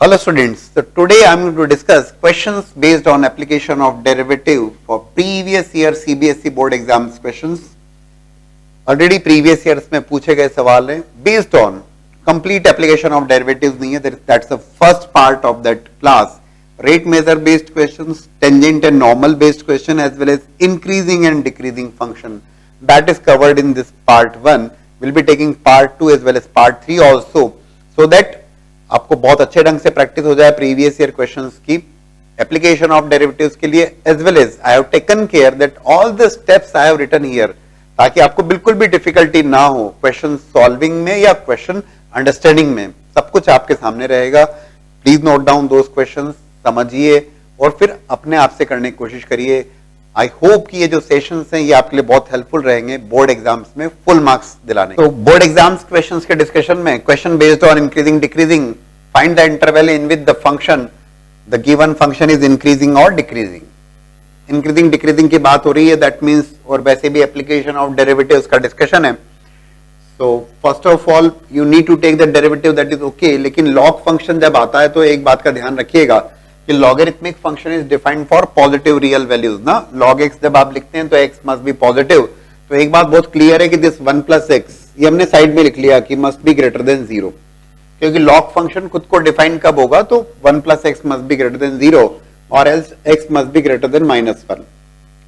Hello students, so today I am going to discuss questions based on application of derivative for previous year CBSE board exams questions. Already previous years में पूछे गए सवाल हैं based on complete application of derivatives नहीं है, that's the first part of that class. Rate measure based questions, tangent and normal based question as well as increasing and decreasing function. That is covered in this part 1. We'll be taking part 2 as well as part 3 also, so that आपको बहुत अच्छे ढंग से practice हो जाए previous year questions की application of derivatives के लिए, as well as I have taken care that all the steps I have written here, ताकि आपको बिल्कुल भी डिफिकल्टी ना हो क्वेश्चन सॉल्विंग में या क्वेश्चन अंडरस्टैंडिंग में, सब कुछ आपके सामने रहेगा. Please note down those questions, समझिए और फिर अपने आप से करने की कोशिश करिए. आई होप कि ये जो सेशंस हैं ये आपके लिए बहुत हेल्पफुल रहेंगे बोर्ड एग्जाम्स में फुल मार्क्स दिलाने. तो बोर्ड एग्जाम्स क्वेश्चंस के डिस्कशन में question based on increasing decreasing, find the interval in with the function, the given function is increasing और डिक्रीजिंग. इंक्रीजिंग डिक्रीजिंग की बात हो रही है, दैट मीन्स, और वैसे भी एप्लीकेशन ऑफ डेरिवेटिव्स का डिस्कशन है. So first of all you need to take the derivative, that is okay. लेकिन लॉग फंक्शन जब आता है तो एक बात का ध्यान रखिएगा कि logarithmic function is defined for positive real values ना. log x जब आप लिखते हैं तो x मस्ट बी पॉजिटिव. तो एक बात बहुत क्लियर है कि दिस 1 प्लस एक्स, ये हमने साइड में लिख लिया कि मस्ट बी ग्रेटर देन 0, क्योंकि log फंक्शन खुद को डिफाइन कब होगा तो 1 plus x must be greater then 0 और else x must be greater than -1.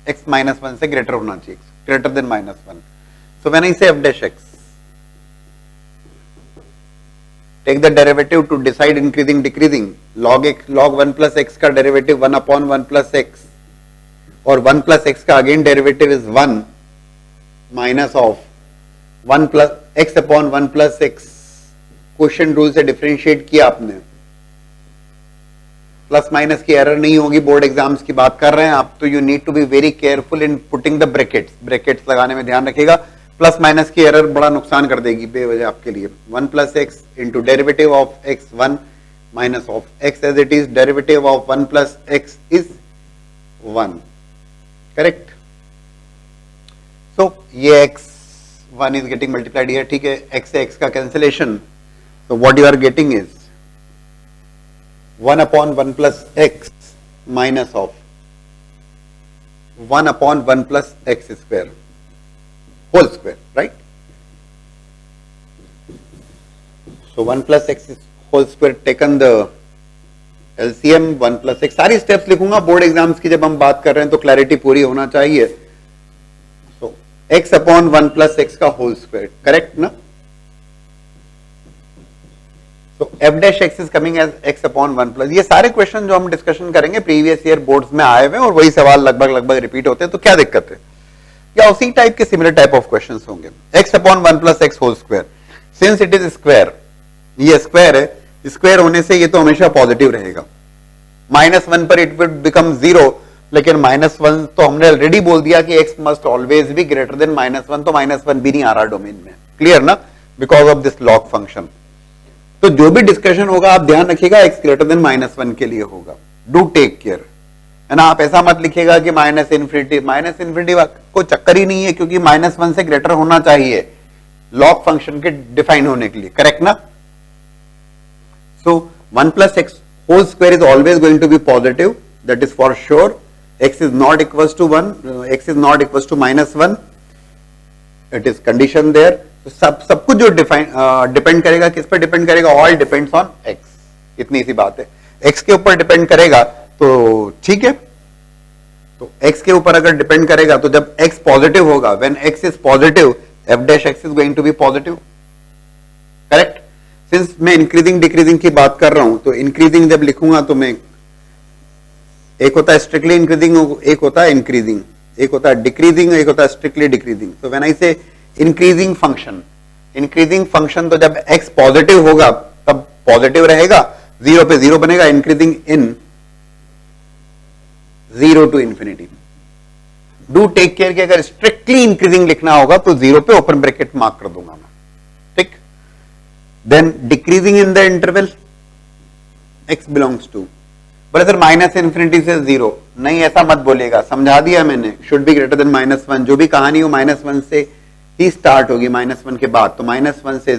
x -1 से ग्रेटर होना चाहिए, greater than -1. So when I से f dash x, take the derivative to decide increasing decreasing. log 1 plus x का derivative 1 upon 1 plus x, और 1 plus x का again derivative is 1 minus of 1 plus x upon 1 plus x. Question rule से differentiate किया आपने, plus minus की error नहीं होगी. Board exams की बात कर रहे हैं आप, तो you need to be very careful in putting the brackets. Brackets लगाने में ध्यान रखिएगा. प्लस माइनस की एरर बड़ा नुकसान कर देगी बेवजह आपके लिए. 1 plus x into derivative of x 1 minus of x as it is, derivative of 1 plus x is 1. Correct. So ये x 1 is getting multiplied here, ठीक है. एक्स से एक्स का cancellation, so what you are getting is 1 upon 1 plus x minus of 1 upon 1 plus x square whole square, right? So 1 plus x whole square taken the LCM 1 plus x. सारी steps लिखूंगा board exams की, जब हम बात कर रहे हैं तो क्लैरिटी पूरी होना चाहिए. So x upon 1 plus x का whole square, करेक्ट ना? तो f dash x is coming as x upon 1 plus. ये सारे क्वेश्चन जो हम डिस्कशन करेंगे प्रीवियस ईयर बोर्ड्स में आए हुए और वही सवाल लगभग रिपीट होते हैं, तो क्या दिक्कत है, या उसी टाइप के सिमिलर टाइप ऑफ क्वेश्चंस होंगे. x upon 1 plus x whole square, since it is square, ये स्क्वायर है, स्क्वायर होने से ये तो हमेशा पॉजिटिव रहेगा. -1 पर इट विल बिकम 0, लेकिन -1 तो हमने ऑलरेडी बोल दिया कि x must always be greater than -1, तो -1 भी नहीं आ रहा डोमेन में. क्लियर ना, because of this log function. तो जो भी डिस्कशन होगा आप ध्यान रखिएगा x ग्रेटर देन -1 के लिए होगा. डू टेक केयर, है ना. आप ऐसा मत लिखिएगा कि माइनस इन्फिनिटी को चक्कर ही नहीं है, क्योंकि -1 से ग्रेटर होना चाहिए लॉग फंक्शन के डिफाइन होने के लिए. करेक्ट ना. So 1 plus x whole square is always going to be positive, that is for sure. x is not equal to 1, x is not equal to -1, it is condition there. सब कुछ जो depend करेगा किस पर depend करेगा, all depends on x. इतनी सी बात है. x के ऊपर डिपेंड करेगा तो ठीक है. तो x के ऊपर अगर डिपेंड करेगा तो जब x पॉजिटिव होगा, when x is positive f dash x is going to be positive. Correct. Since मैं इंक्रीजिंग डिक्रीजिंग की बात कर रहा हूं, तो इंक्रीजिंग जब लिखूंगा तो मैं, एक होता है स्ट्रिक्टली इंक्रीजिंग, एक होता है इंक्रीजिंग, एक होता है डिक्रीजिंग, एक होता है strictly decreasing. So when I से इंक्रीजिंग फंक्शन, तो जब x पॉजिटिव होगा तब पॉजिटिव रहेगा, 0 पे 0 बनेगा. Increasing in 0 to infinity. Do take care कि अगर स्ट्रिक्टली इंक्रीजिंग लिखना होगा तो 0 पे ओपन ब्रैकेट मार्क कर दूंगा मैं, ठीक. Then decreasing in the interval x belongs to, बोले सर माइनस इन्फिनिटी से 0, नहीं ऐसा मत बोलेगा, समझा दिया मैंने. Should be greater than -1. जो भी कहानी हो -1 से ही स्टार्ट होगी, -1 के बाद. तो -1 से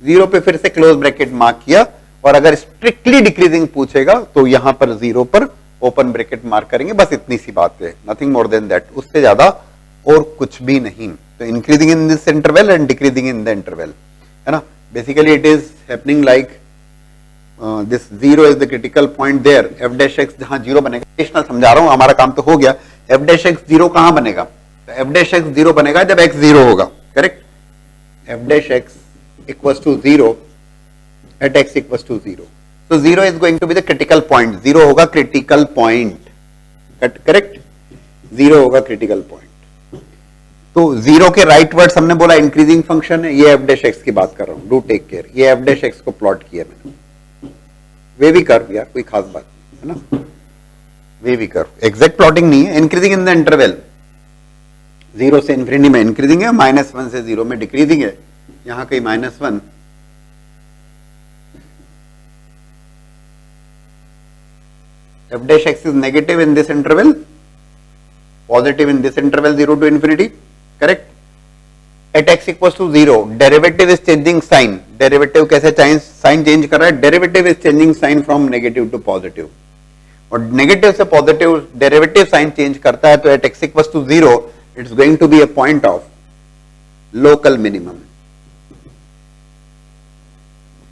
0 पे फिर से क्लोज ब्रैकेट मार्क किया और अगर स्ट्रिक्टली डिक्रीजिंग पूछेगा तो यहां पर 0 पर ओपन ब्रैकेट मार्क करेंगे, बस इतनी सी बात है, नथिंग मोर देन दैट, उससे ज्यादा और कुछ भी नहीं। तो increasing in this interval and decreasing in the interval, है ना। Basically it is happening like this 0 is the critical point there, f dash x जहां 0 बनेगा, एडिशनल समझा रहा हूं, हमारा काम तो हो गया। एफ डैश एक्स 0 कहां बनेगा, तो एफ डैश एक्स 0 बनेगा जब x 0 होगा, correct. F dash x equals to 0 at x equals to 0, so 0 is going to be the critical point, 0 होगा critical point, correct, 0 होगा critical point। तो 0 के राइट वर्ड्स हमने बोला इंक्रीजिंग फंक्शन है, ये एफ डैश एक्स की बात कर रहा हूं, डू टेक केयर, ये एफ डैश एक्स को प्लॉट किया मैंने, वे भी कर्व यार, कोई खास बात है ना, वे भी कर्व, एग्जैक्ट प्लॉटिंग नहीं है। इंक्रीजिंग इन द इंटरवल, 0 से इन्फिनिटी में इंक्रीजिंग है, -1 से 0 में डिक्रीजिंग है, यहां कहीं -1, f dash x is negative in this interval, positive in this interval 0 to infinity, correct। at x equals to 0 derivative is changing sign, derivative कैसे sign change कर रहा है, derivative is changing sign from negative to positive, और negative से positive derivative sign change करता है, तो at x equals to 0 it's going to be a point of local minimum,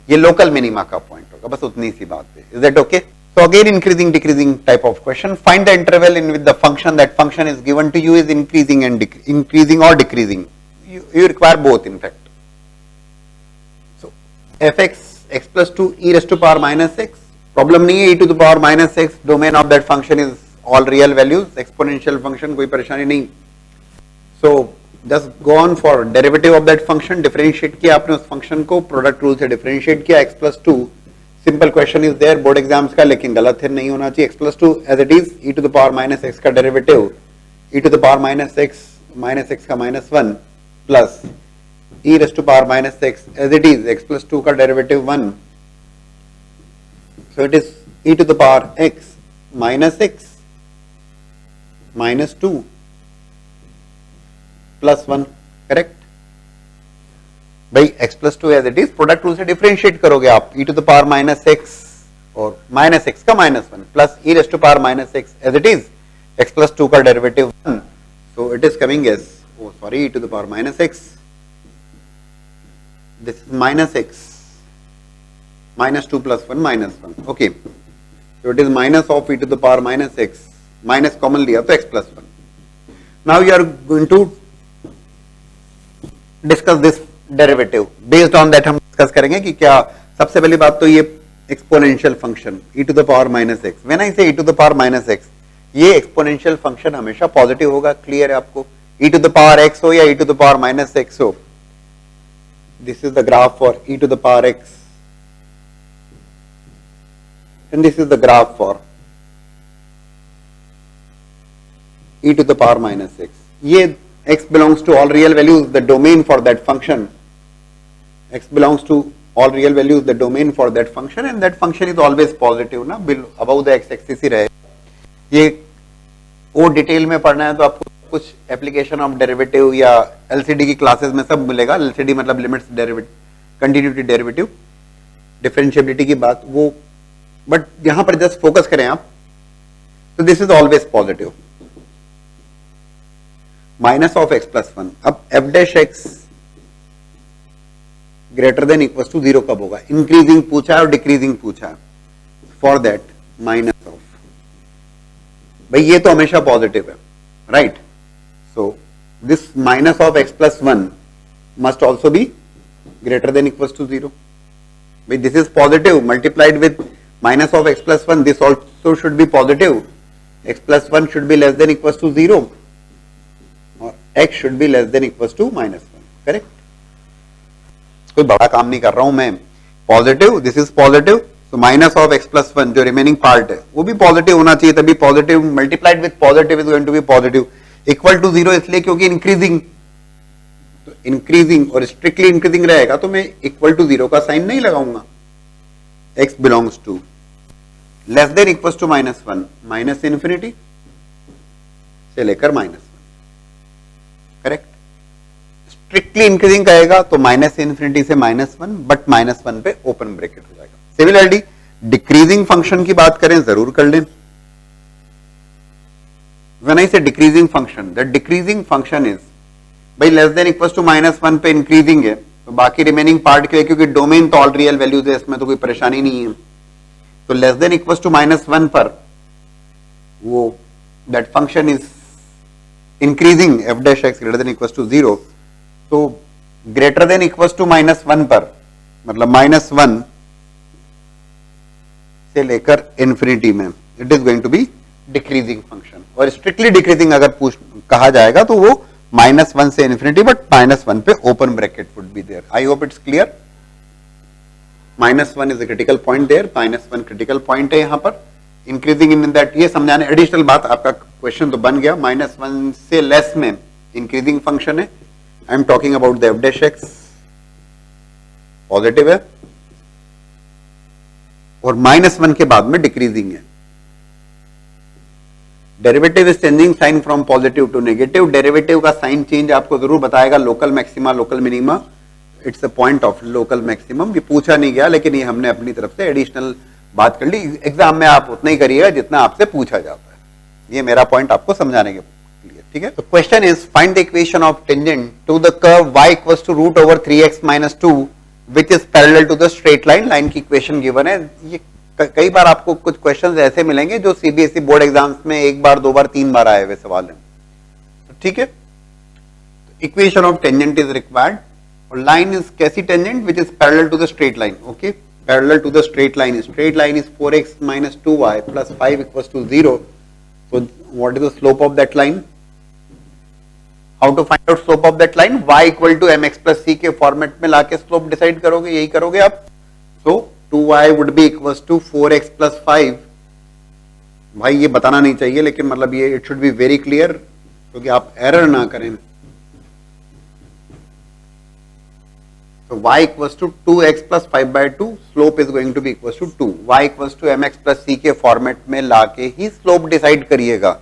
ये लोकल मिनिमा का पॉइंट होगा, बस उतनी सी बात है। Is that okay? So again increasing decreasing type of question, find the interval in which the function that function is given to you is increasing and increasing or decreasing, you require both in fact। So fx x plus 2 e raised to power minus x, problem नहीं है, e to the power minus x, domain of that function is all real values, exponential function, कोई परेशानी नहीं। So just go on for derivative of that function, differentiate किया आपने उस function को, product rule से differentiate किया, x plus 2, simple question is there board exams का, लेकिन गलत है, नहीं होना चाहिए। x plus 2 as it is, e to the power minus x का derivative, e to the power minus x का -1 plus e raise to power minus x as it is, x plus 2 का derivative 1, so it is e to the power x minus x -2 प्लस 1, correct भाई। x plus 2 as it is, product rule से differentiate करोगे आप, e to the power minus x और minus x का -1 plus e raise to power minus x as it is, x plus 2 का derivative 1, so it is coming as, oh sorry, e to the power minus x, this is minus x, -2 प्लस 1 -1, okay, so it is minus of e to the power minus x, minus common लिया तो x plus 1। Now you are going to discuss this derivative, based on that हम discuss करेंगे कि क्या, सबसे पहली बात तो ये exponential function e to the power minus x, when I say e to the power minus x, ये एक्सपोनेंशियल फंक्शन हमेशा पॉजिटिव होगा, क्लियर है आपको, e to the power x हो या e to the power minus x हो, this is the graph for e to the power x and this is the graph for e to the power minus x, ये x belongs to all real values, the domain for that function, x belongs to all real values, the domain for that function, and that function is always positive ना, above the x axis ही रहे। ये और detail में पढ़ना है तो आपको कुछ एप्लीकेशन ऑफ डेरिवेटिव या एलसीडी की क्लासेस में सब मिलेगा, एलसीडी मतलब limits derivative, continuity derivative, differentiability की बात वो, बट यहां पर जस्ट फोकस करें आप, तो this is always positive, minus of x plus 1, अब f dash x greater than equal to 0 कब होगा, इंक्रीजिंग पूछा है और डिक्रीजिंग पूछा है, फॉर दैट माइनस ऑफ, भाई ये तो हमेशा पॉजिटिव है, right, so this minus of x plus 1 must also be greater than equal to 0, भाई this is positive multiplied with minus of x plus 1, this also should be positive, x plus 1 should be less than equal to 0 और x should be less than equals to -1, correct. कोई बड़ा काम नहीं कर रहा हूं मैं, पॉजिटिव, दिस इज पॉजिटिव, तो माइनस ऑफ x प्लस 1 जो रिमेनिंग पार्ट है वो भी पॉजिटिव होना चाहिए, तभी positive multiplied with positive is going to be positive, equal to 0 इसलिए क्योंकि इंक्रीजिंग, तो इंक्रीजिंग और स्ट्रिक्टली इंक्रीजिंग रहेगा तो मैं इक्वल टू 0 का साइन नहीं लगाऊंगा, x belongs to less than equal to -1, minus infinity से लेकर -1, करेक्ट। स्ट्रिक्टली इंक्रीजिंग कहेगा तो माइनस इन्फिनिटी से -1, बट -1 पे ओपन ब्रैकेट हो जाएगा, सिमिलरली डिक्रीजिंग फंक्शन की बात करें, जरूर कर लें. When I say decreasing function, the decreasing function is भाई लेस देन इक्वल टू -1 पे इंक्रीजिंग है, तो बाकी रिमेनिंग पार्ट के लिए, क्योंकि डोमेन तो ऑल रियल वैल्यूज है, इसमें तो कोई परेशानी नहीं है, तो लेस देन इक्वल टू -1 पर वो that function is increasing f dash x greater than equal to 0. तो ग्रेटर देन इक्वल टू -1 पर मतलब -1 से लेकर इंफिनिटी में it is going to be decreasing function. और स्ट्रिक्टली डिक्रीजिंग अगर कहा जाएगा तो वो -1 से इंफिनिटी, बट -1 पे open bracket would be there. I hope it's clear. -1 is a critical point there, -1 critical point है यहां पर. इंक्रीजिंग इन दैट, ये समझाने एडिशनल बात, आपका क्वेश्चन तो बन गया. -1 से लेस में इंक्रीजिंग फंक्शन है. I am talking about the f dash x, positive है, और -1 के बाद में डिक्रीजिंग है. Derivative is changing sign from positive to negative. Derivative का साइन चेंज आपको जरूर बताएगा. Local maxima, local minima, it's a point of local maximum. ये पूछा नहीं गया, लेकिन ये हमने अपनी तरफ से एडिशनल बात कर ली. एग्जाम में आप उतना ही करिएगा जितना आपसे पूछा जाता है. ये मेरा पॉइंट आपको समझाने के लिए, ठीक है. तो question is find the equation of tangent to the curve y equals to √3x - 2 which is parallel to the straight line. Line की इक्वेशन गिवन है. ये कई बार आपको कुछ क्वेश्चंस ऐसे मिलेंगे जो सीबीएसई बोर्ड एग्जाम्स में 1 बार 2 बार 3 बार आए हुए सवाल हैं, ठीक है. Equation of tangent is required. और लाइन इज कैसी tangent? Which is parallel to the straight line. Okay, parallel to the straight line. Straight line is 4x - 2y + 5 equals to 0. So what is the slope of that line? How to find out slope of that line? y equal to mx + c के format में लाके slope decide करोगे, यही करोगे आप. सो 2y would be equals to 4x plus 5. भाई ये बताना नहीं चाहिए, लेकिन मतलब ये it should be very clear, क्योंकि आप एरर ना करें. तो y equals to 2x plus 5/2, slope is going to be equals to 2. y equals to mx plus c के फॉर्मेट में लाके ही स्लोप डिसाइड करिएगा.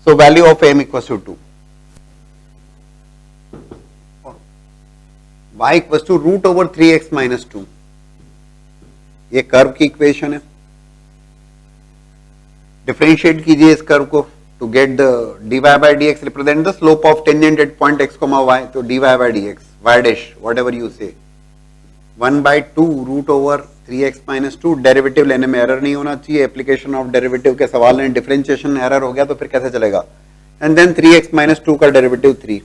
So value of m equals to 2. y equals to √3x - 2. ये curve की equation है. Differentiate कीजिए इस कर्व को to get the dy/dx represent the slope of tangent at point x, y. तो dy/dx y dash whatever you से 1/2 √3x - 2. Derivative लेने में एरर नहीं होना चाहिए. एप्लीकेशन ऑफ डेरिवेटिव के सवाल में डिफरेंशिएशन एरर हो गया तो फिर कैसे चलेगा. एंड देन 3x - 2 का डेरिवेटिव 3.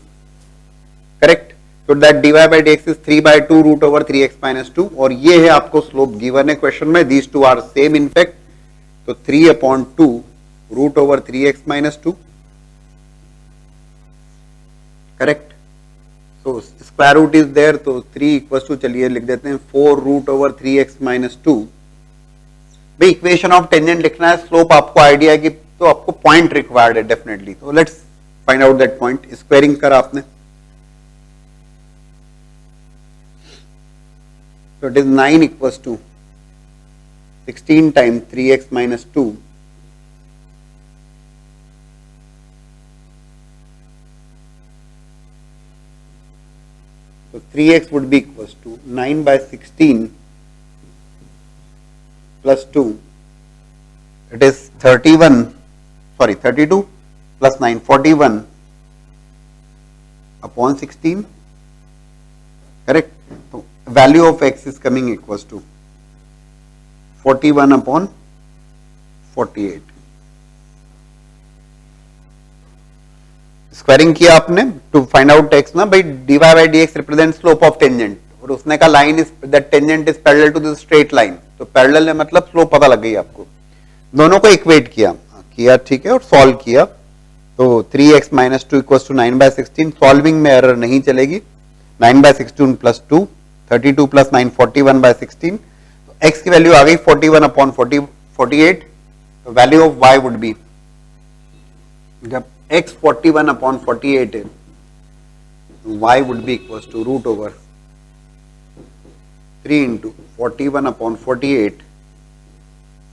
करेक्ट. तो दैट dy/dx इज 3/2 √3x - 2. और ये है आपको स्लोप गिवन है क्वेश्चन में. These two are same in fact. तो 3/2 √3x - 2. करेक्ट. तो स्क्वायर रूट इज देयर, तो 3 इक्वल्स टू, चलिए लिख देते हैं 4 √3x - 2. भाई इक्वेशन ऑफ टेंजेंट लिखना है, स्लोप आपको आइडिया है कि, तो आपको पॉइंट रिक्वायर्ड है डेफिनेटली. तो let's find out that point. Squaring करा आपने, so it is 9 equals to 16 times 3x - 2. So 3x would be equals to 9/16 plus 2. It is 32 plus 9, 41 upon 16. Correct. So value of x is coming equals to 41 upon 48. Squaring किया आपने to find out x ना भाई. dy/dx represent slope of tangent, और उसने कहा line is that tangent is parallel to the straight line. तो parallel है मतलब स्लोप पता लग गई आपको. दोनों को इक्वेट किया, ठीक है, और सॉल्व किया. तो 3x - 2 इक्वल्स टू 9/16. सॉल्विंग में एरर नहीं चलेगी. 9/16 प्लस 2, 32 प्लस 9, 41/16. तो x की वैल्यू आ गई 41 अपॉन 48. तो value of y would be, जब x 41 अपॉन 48 है, y would be equals to √3 into 41 upon 48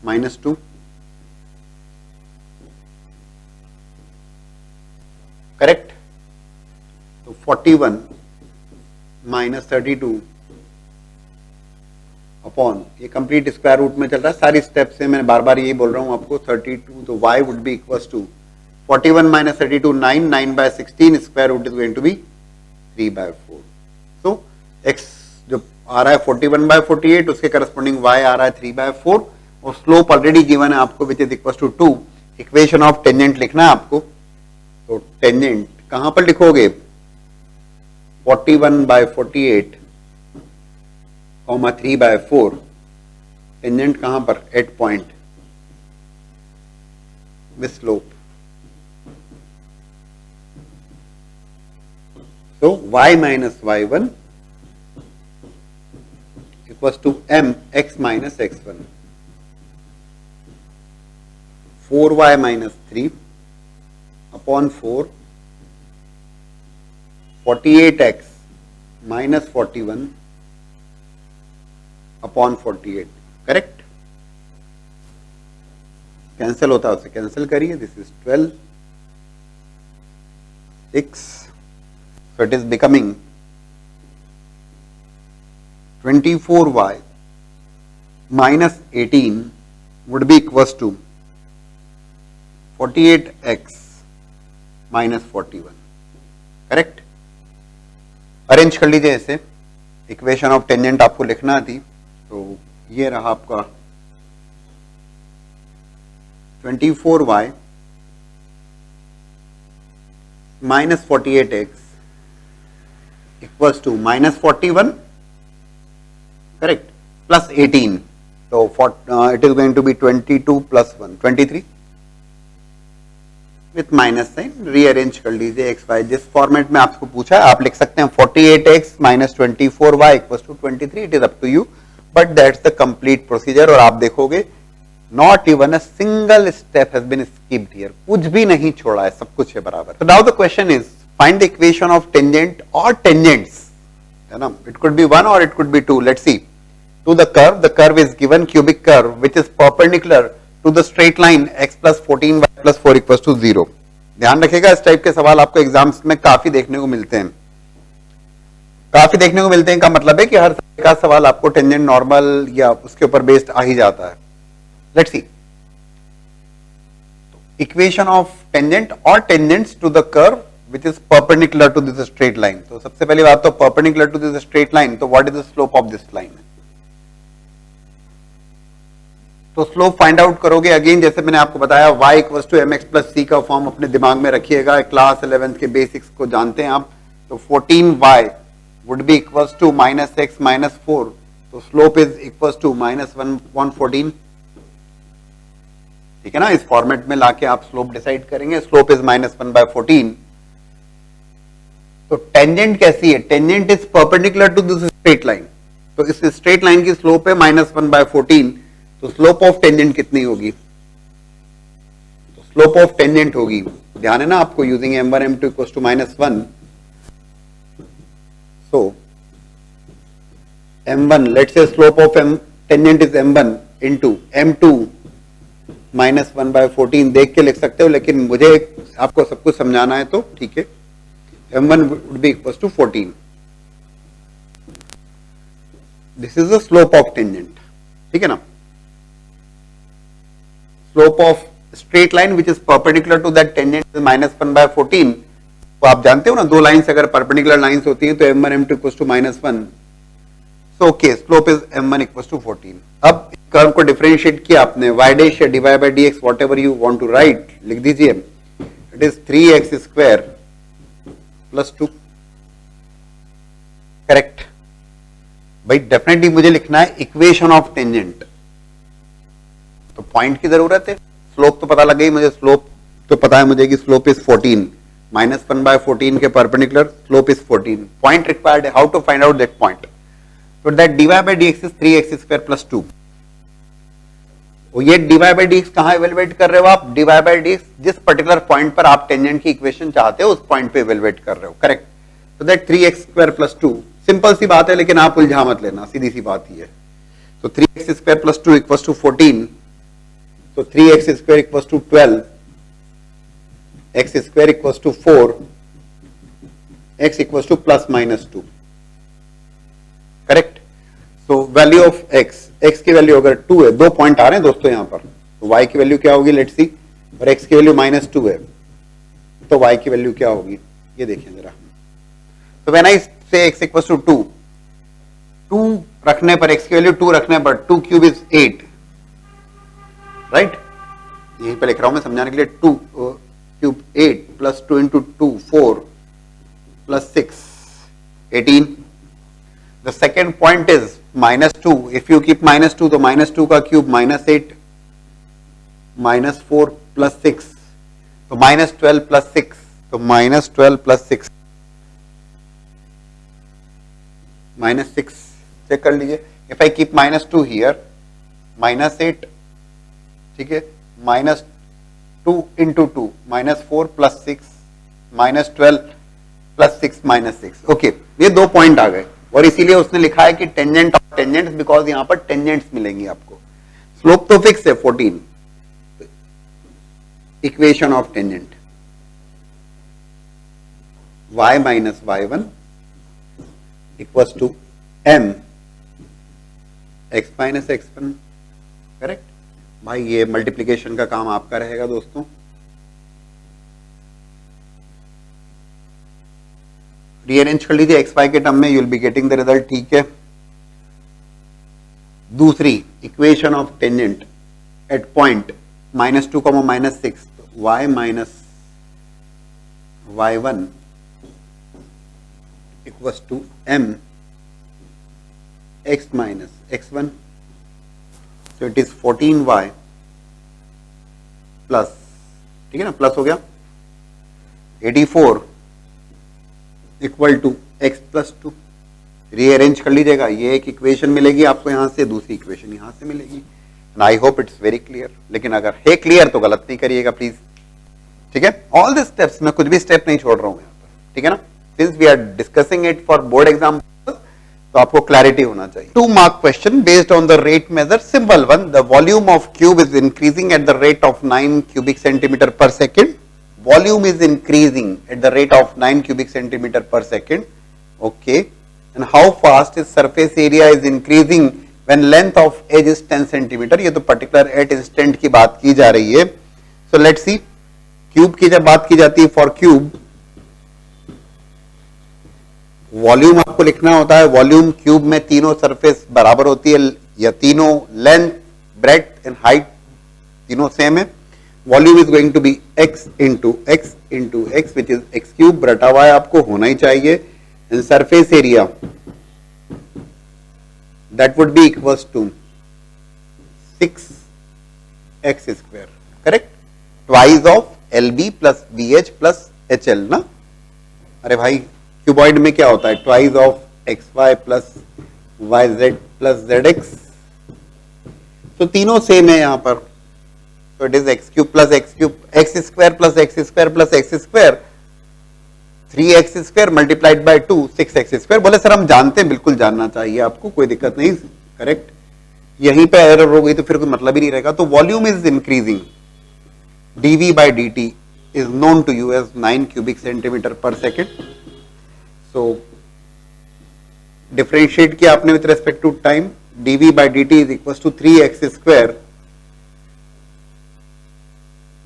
minus 2. Correct. तो 41 minus 32 अपॉन ये कंप्लीट स्क्वायर रूट में चल रहा है, सारी स्टेप से मैं बार बार यही बोल रहा हूँ आपको 32, तो y would be equals to 41 minus 32 9, 9/16 square root is going to be 3/4. So x जो आ रहा है 41/48, उसके करस्पॉन्डिंग y आ रहा है 3/4 और स्लोप ऑलरेडी गिवन है आपको which is equals to 2. Equation of tangent लिखना है आपको, तो टेंजेंट कहां पर लिखोगे 41/48 3/4. टेंजेंट कहां पर at point with slope. So y minus y1 equals to m x minus x1. 4y minus 3 upon 4 48x minus 41 upon 48. Correct. Cancel होता है, उसे कैंसिल करिए. This is 12 6. So it is becoming 24y minus 18 would be equals to 48x minus 41. Correct. Arrange कर लीजिए इसे. Equation of tangent आपको लिखना थी, तो ये रहा आपका 24y minus 48x equals to minus 41, correct, plus 18. So it is going to be 22 plus 1, 23 with minus sign. Rearrange कर लीजिए एक्स वाई जिस फॉर्मेट में आपको पूछा है आप लिख सकते हैं 48x minus 24y equals to 23. It is up to you, but that's the complete procedure. और आप देखोगे not even a single step has been skipped here. कुछ भी नहीं छोड़ा है, सब कुछ है बराबर. So now the question is find the equation of tangent or tangents. है ना, it could be 1 or it could be 2. Let's see. To the curve. The curve is given cubic curve which is perpendicular to the straight line x plus 14y plus 4 equals to 0. ध्यान रखिएगा, इस type के सवाल आपको exams में काफी देखने को मिलते हैं. काफी देखने को मिलते हैं का मतलब है कि हर का सवाल आपको टेंजेंट नॉर्मल या उसके ऊपर बेस्ड आ ही जाता है. Let's see. Equation of tangent और tangents to the curve which is perpendicular to this straight line. तो सबसे पहली बात तो perpendicular to this straight line, तो what is the slope of this line? तो स्लोप फाइंड आउट करोगे again जैसे मैंने आपको बताया y equals to mx plus c का फॉर्म अपने दिमाग में रखिएगा. क्लास 11th के बेसिक्स को जानते हैं आप. तो 14y would be equals to minus x minus 4. तो slope is equals to minus 114. ठीक है ना, इस फॉर्मेट में लाके आप स्लोप डिसाइड करेंगे. Slope is minus 1/14. तो टेंजेंट कैसी है? Tangent is perpendicular to this straight line. तो इस स्ट्रेट लाइन की स्लोप है माइनस 1/14. तो स्लोप ऑफ टेंजेंट कितनी होगी? तो स्लोप ऑफ टेंजेंट होगी, ध्यान है ना आपको, using m1 m2 equals to -1. So m1, let's say slope of tangent is m1 into m2 -1/14. देख के लिख सकते हो, लेकिन मुझे आपको सब कुछ समझाना है तो ठीक है. m1 would be equals to 14. This is the slope of tangent. ठीक है ना. Slope of straight line which is perpendicular to that tangent is -1/14. तो आप जानते हो ना, दो लाइन्स अगर परपेंडिकुलर लाइन्स होती है तो m1 m2 equals to -1. So okay, slope is m1 equals to 14. अब कर्व को डिफरेंशिएट किया आपने, y dash या dy by dx whatever you want to write, लिख दीजिए. It is 3x square plus 2. Correct भाई. डेफिनेटली मुझे लिखना है इक्वेशन ऑफ टेंजेंट. तो पॉइंट की जरूरत है. स्लोप तो पता लग गई मुझे, स्लोप तो पता है मुझे कि स्लोप इज 14. -1/14 के perpendicular slope is 14. Point required है. How to find out that point? तो that dy by dx is 3x square plus 2. ये dy by dx कहां इवेलुएट कर रहे हो आप? dy by dx जिस पर्टिकुलर पॉइंट पर आप टेंजेंट की इक्वेशन चाहते हो उस पॉइंट पे इवेलुएट कर रहे हो. करेक्ट. तो that 3x square plus 2. Simple सी बात है, लेकिन आप उलझा मत लेना, सीधी सी बात ही है. तो 3x square plus 2 equals to 14. तो 3x square equals to 12. x square equals to 4. x equals to plus -2. Correct. So value of x की वैल्यू अगर 2 है, 2 पॉइंट आ रहे हैं दोस्तों यहां पर, तो y की वैल्यू क्या होगी लेट्स सी, और x की वैल्यू -2 है, तो y की वैल्यू क्या होगी ये देखें जरा। तो व्हेन आई से x इक्वल्स टू 2, 2 रखने पर, x की वैल्यू 2 रखने पर 2 क्यूब इज 8, राइट, यहीं पे लिख रहा हूं मैं समझाने के लिए, 2 cube 8 plus 2 into 2 4 plus 6 18। The second point is -2. If you keep -2, तो -2 का क्यूब -8, -4 प्लस 6, तो -12 प्लस 6, तो -12 प्लस 6 -6 चेक कर लीजिए। If I keep -2 here, -8, ठीक है, -2 इंटू 2, -4 प्लस 6, -12 प्लस 6 -6, ओके, ये 2 पॉइंट आ गए, और इसीलिए उसने लिखा है कि टेंजेंट ऑफ टेंजेंट्स, बिकॉज यहां पर टेंजेंट्स मिलेंगी आपको। स्लोप तो फिक्स है 14, equation of tangent y minus y1 equals to m x minus x1, correct भाई, ये मल्टीप्लीकेशन का काम आपका रहेगा दोस्तों। रीअरेंज कर लीजिए एक्स वाई के टर्म में, you will be getting the result, ठीक है। दूसरी equation of tangent at point -2, -6, y minus y1 equals to m x minus x1, so it is 14y plus, ठीक है ना, प्लस हो गया 84 equal to x plus 2। Rearrange कर लीजिएगा, ये एक इक्वेशन मिलेगी आपको यहां से, दूसरी इक्वेशन यहां से मिलेगी, and I hope it's very clear. लेकिन अगर है क्लियर तो गलत नहीं करिएगा प्लीज, ठीक है। ऑल द स्टेप्स, मैं कुछ भी स्टेप नहीं छोड़ रहा हूं यहां पर, ठीक है ना, since we are discussing it for board exam, तो आपको क्लैरिटी होना चाहिए। 2 mark question based on the rate measure, simple one, the volume of cube is increasing at the rate of 9 cubic centimeter per second. Volume is increasing at the rate of 9 cubic centimeter per second. Okay. And how fast is surface area is increasing when length of edge is 10 centimeter. ये तो particular at instant की बात की जा रही है. So let's see. Cube की जब बात की जाती है for cube, वॉल्यूम आपको लिखना होता है, वॉल्यूम क्यूब में तीनों सरफेस बराबर होती है, या तीनों लेंथ, ब्रेड्थ एंड हाइट तीनों सेम है। Volume is going to be x into x which is x cube, रटा हुआ है आपको, होना ही चाहिए। And surface area that would be equals to 6x square, correct, twice of LB plus BH plus HL ना। अरे भाई क्यूबॉइड में क्या होता है, twice of XY plus YZ plus ZX, तो तीनों सेम है यहां पर, तो it is x cube plus x cube, x square plus x square plus x square, 3x square multiplied by 2, 6x square. बोले सर हम जानते हैं, बिल्कुल जानना चाहिए आपको, कोई दिक्कत नहीं, करेक्ट। यहीं पे एरर हो गई तो फिर कोई मतलब ही नहीं रहेगा। तो volume is increasing, dV by dt is known to you as 9 cubic centimeter per second. So differentiate किया आपने with respect to time, dV by dt is equals to 3x square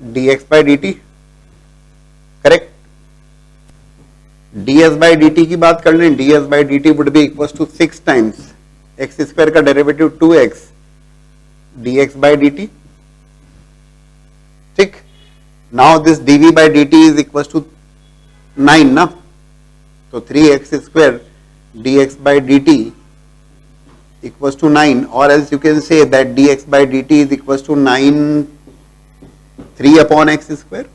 dx by dt, correct। ds by dt की बात कर लें, ds by dt would be equals to 6 times x square का derivative 2x dx by dt, ठीक। now this dv by dt is equals to 9 ना, तो 3x square dx by dt equals to 9, or else you can say that dx by dt is equals to 3 upon x square,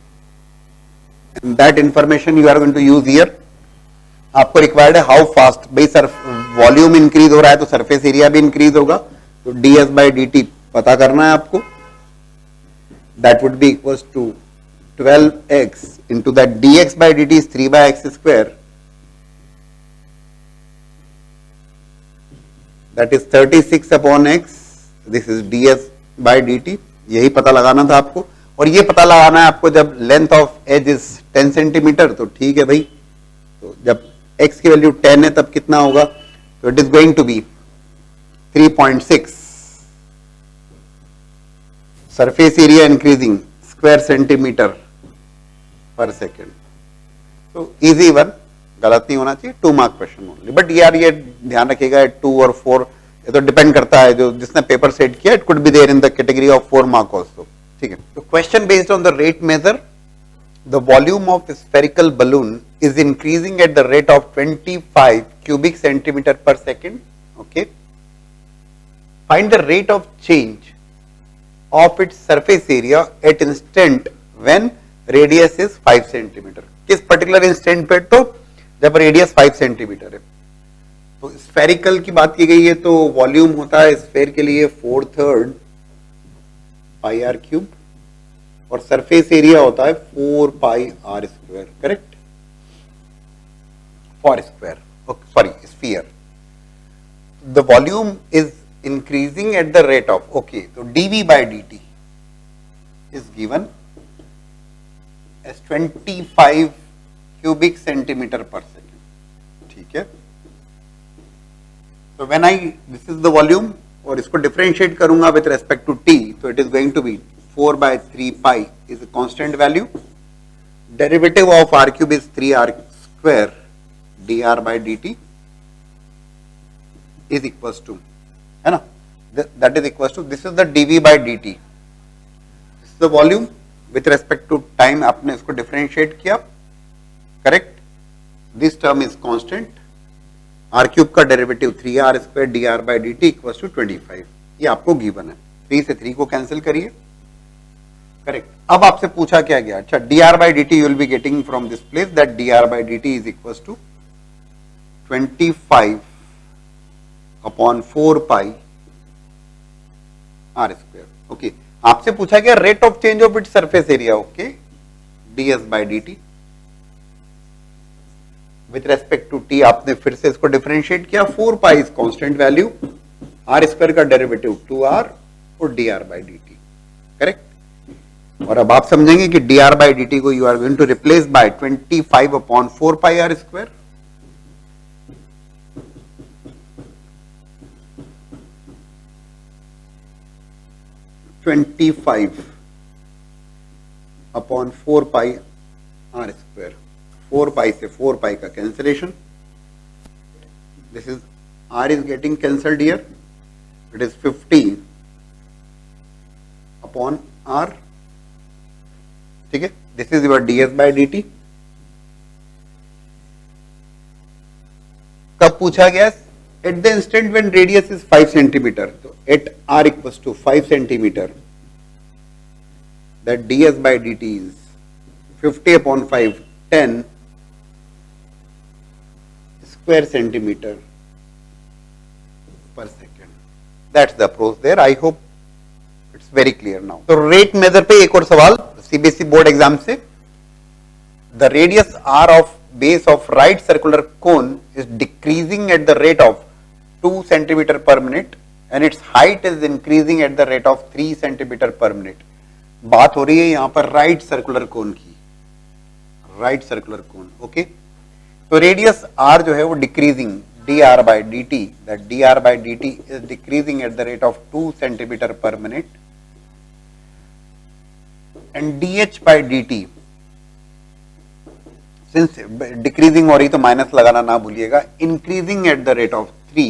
and that information you are going to use here. आपको required है how fast, भाई sir volume increase हो रहा है तो surface area भी increase होगा, तो ds by dt पता करना है आपको, that would be equals to 12x into that dx by dt is 3 by x square, that is 36 upon x, this is ds by dt, यही पता लगाना था आपको। और ये पता लगाना है आपको जब length of edge is 10 centimeter, तो ठीक है भाई, तो जब x की वैल्यू 10 है तब कितना होगा, तो it is going to be 3.6, surface area increasing square centimeter per second. तो इजी वन, गलत नहीं होना चाहिए, 2 मार्क क्वेश्चन ओनली. बट यार ये ध्यान रखिएगा 2 और 4 ये तो डिपेंड करता है जो जिसने पेपर सेट किया, it could be there in the category of 4 mark also. ठीक है. तो question based on the rate measure the volume of spherical balloon is increasing at the rate of 25 cubic centimeter per second. Okay. Find the rate of change of its surface area at instant when radius is 5 centimeter. किस particular instant पे? तो जब radius 5 centimetre है. तो spherical की बात की गई है तो वॉल्यूम होता है स्फेयर के लिए 4/3 पाई आर क्यूब और सरफेस एरिया होता है 4 pi r square. Correct? For square, sorry sphere. The volume is increasing at the rate of, okay, तो dv by dt is given as 25 cubic centimetre per second. ठीक है. तो when I, this is the volume और इसको differentiate करूंगा with respect to t, तो it is going to be 4/3 pi is a constant value. Derivative of r cube is 3r square dr by dt is equals to, है ना, that is equals to, this is the dv by dt. This is the volume with respect to time. आपने इसको differentiate किया. Correct? This term is constant. r cube का derivative 3r square dr by dt equals to 25. ये आपको given है. 3 से 3 को cancel करिए. करेक्ट. अब आपसे पूछा क्या गया? अच्छा, dr by dt you will be getting from this place that dr by dt is equals to 25 upon 4 pi r square. Okay. आपसे पूछा गया rate of change of it surface area. Okay, ds by dt with respect to t. आपने फिर से इसको differentiate किया. 4 pi इज constant value, r square का डेरिवेटिव 2r और dr by dt. करेक्ट. और अब आप समझेंगे कि dr by dt को you are going to replace by 25 upon 4 pi r square. Upon 4 pi r square. 4 pi से 4 पाई का cancellation. This is r is getting cancelled here. It is 50 upon r. ठीक है. This is your ds by dt. कब पूछा गया? At the instant when radius is 5 centimetre. तो at r equals to 5 centimetre, that ds by dt is 50 अपॉन 5, 10 square centimeter per second. That's the approach there. I hope it's very clear now. तो rate measure पे एक और सवाल CBSE board exam से. The radius r of base of right circular cone is decreasing at the rate of 2 centimeter per minute and its height is increasing at the rate of 3 centimeter per minute. बात हो रही है यहां पर right circular कोन की. Right circular कोन. Okay. तो radius are जो है वो decreasing dr by dt, that dr by dt is decreasing at the rate of 2 centimeter per minute, and dh by dt, since decreasing हो रही तो माइनस लगाना ना भूलिएगा, increasing at the rate of 3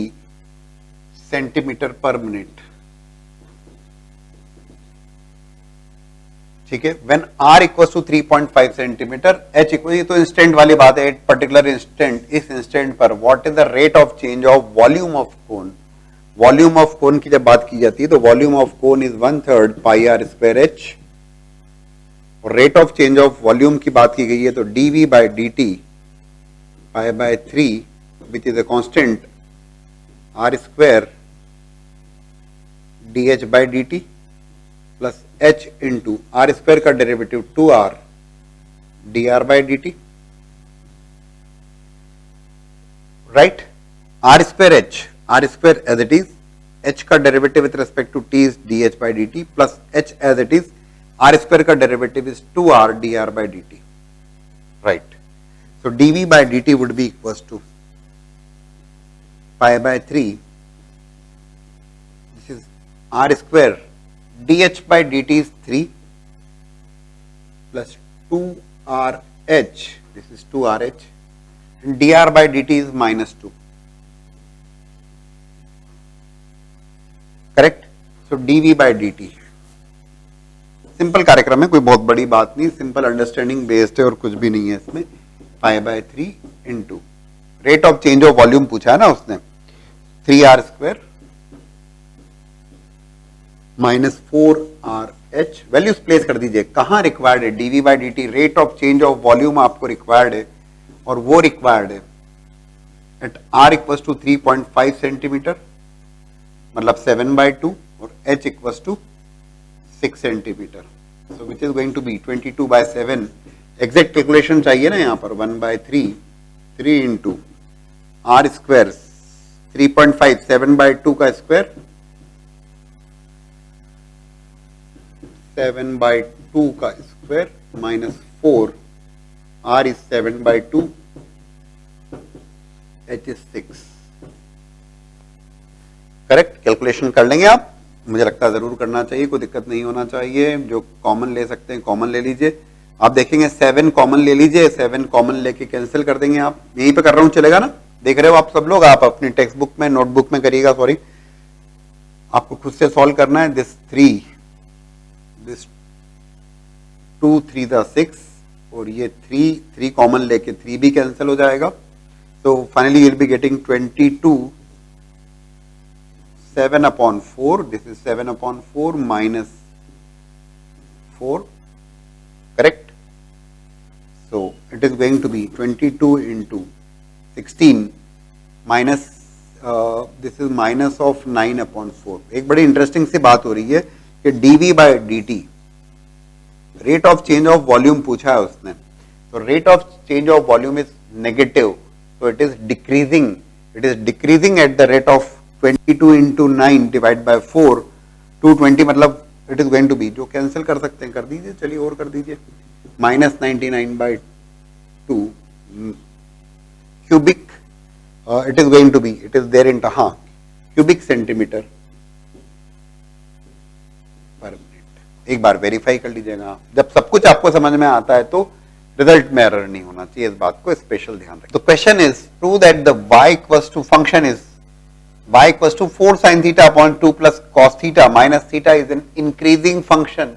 centimeter per minute. ठीक है. When r equals to 3.5 centimetre, h equal, तो instant वाली बात है. पर्टिकुलर इंस्टेंट, इस इंस्टेंट पर what is the rate of change of volume of cone. Volume of cone की जब बात की जाती है तो volume of cone is 1/3 pi r square h. और rate of change of volume की बात की गई है तो dv by dt pi by 3 which is a constant r square dh by dt plus h into r square का derivative 2r dr by dt. Right. r square as it is, h का derivative with respect to t is dh by dt plus h as it is, r square का derivative is 2r dr by dt. Right. So dv by dt would be equals to pi by 3 r square dh by dt is 3 plus 2rh, this is 2rh, and dr by dt is minus 2. Correct. So dv by dt. Simple कार्यक्रम है, कोई बहुत बड़ी बात नहीं, simple understanding based है और कुछ भी नहीं है इसमें. पाई by 3 into rate of change of volume पूछा है ना उसने, 3r square minus 4rh. Values place कर दीजिए. कहां रिक्वायर्ड है? dv by dt, rate of change of volume आपको रिक्वायर्ड है, और वो रिक्वायर्ड है at r equal to 3.5 centimeter, मतलब 7/2, और h equal to 6 centimeter. So which is going to be 22/7. Exact calculation चाहिए ना यहाँ पर. 1/3, 3 इंटू r स्क्वायर 3.5, 7/2 का स्क्वायर, 7/2 का square minus 4, r is 7/2, h is 6. Correct. Calculation कर लेंगे आप, मुझे लगता है जरूर करना चाहिए, कोई दिक्कत नहीं होना चाहिए. जो कॉमन ले सकते हैं कॉमन ले लीजिए. आप देखेंगे 7 कॉमन ले लीजिए, 7 कॉमन लेके कैंसिल कर देंगे आप. यहीं पे कर रहा हूं, चलेगा ना? देख रहे हो आप सब लोग, आप अपनी टेक्स्ट बुक में नोटबुक में करिएगा. सॉरी, आपको खुद से सॉल्व करना है. दिस 3, दिस 2 3 द 6, और ये 3 कॉमन लेके 3 भी कैंसिल हो जाएगा. तो finally you will be getting 22 7/4. This is 7/4 minus 4. Correct. So it is going to be 22 into 16 minus, this is minus of 9/4. एक बड़ी इंटरेस्टिंग सी बात हो रही है कि dv by dt, rate of change of volume पूछा है उसने. तो rate of change of volume is negative, so it is decreasing at the rate of 22 into 9 divided by 4, 220, मतलब it is going to be, जो cancel कर सकते हैं कर दीजिए. चलिए और कर दीजिए. Minus 99/2 cubic, it is going to be, it is there in, हाँ, क्यूबिक सेंटीमीटर पर मिनट. एक बार वेरीफाई कर लीजिएगा. जब सब कुछ आपको समझ में आता है तो रिजल्ट में एरर नहीं होना चाहिए, इस बात को स्पेशल ध्यान रखें. तो question is prove that the y equals to function is y equals to 4 sin theta upon 2 plus cos theta minus theta is an increasing function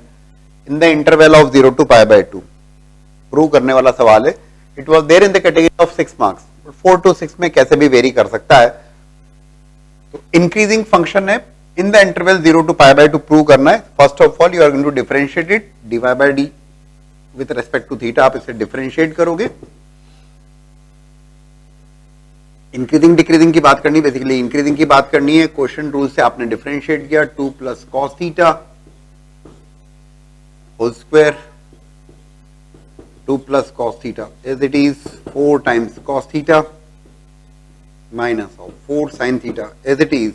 in the interval of 0 to pi/2. Prove करने वाला सवाल है. It was there in the category of 6 marks, 4 to 6 में कैसे भी very कर सकता है. तो इंक्रीजिंग फंक्शन है, in the interval 0 to pi/2 prove करना है. First of all you are going to differentiate it, dy by d with respect to theta. आप इसे डिफरेंशिएट करोगे. इंक्रीजिंग डिक्रीजिंग की बात करनी, बेसिकली इंक्रीजिंग की बात करनी है. क्वेश्चन रूल से आपने डिफरेंशिएट किया. 2 plus cos theta whole square, 2 plus cos theta as it is 4 times cos theta minus of 4 sin theta as it is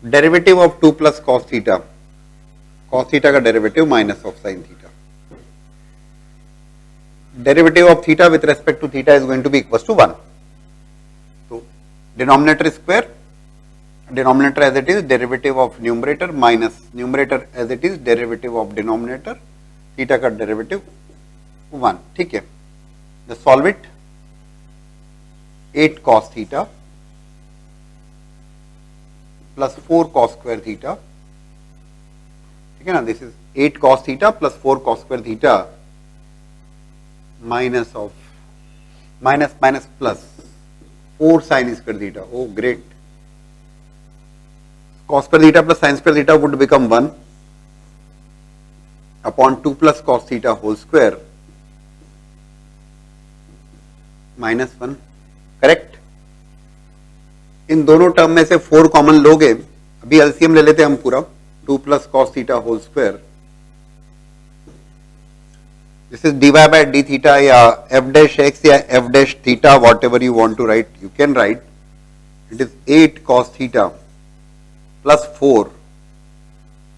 derivative of 2 plus cos theta, cos theta का derivative minus of sin theta. Derivative of theta with respect to theta is going to be equal to 1. तो denominator square, denominator as it is derivative of numerator minus numerator as it is derivative of denominator. Theta का derivative 1. ठीक है. Solve it. 8 cos theta plus 4 cos square theta. ठीक है ना. This is 8 cos theta plus 4 cos square theta minus of minus minus plus 4 sin square theta. Oh great. cos square theta plus sin square theta would become 1 upon 2 plus cos theta whole square minus 1. Correct. इन दोनों term में से 4 common लोगे. अभी LCM ले लेते हैं हम पूरा. 2 plus cos theta whole square, this is dy by d theta या f dash x या f dash theta, whatever you want to write, you can write. It is 8 cos theta plus 4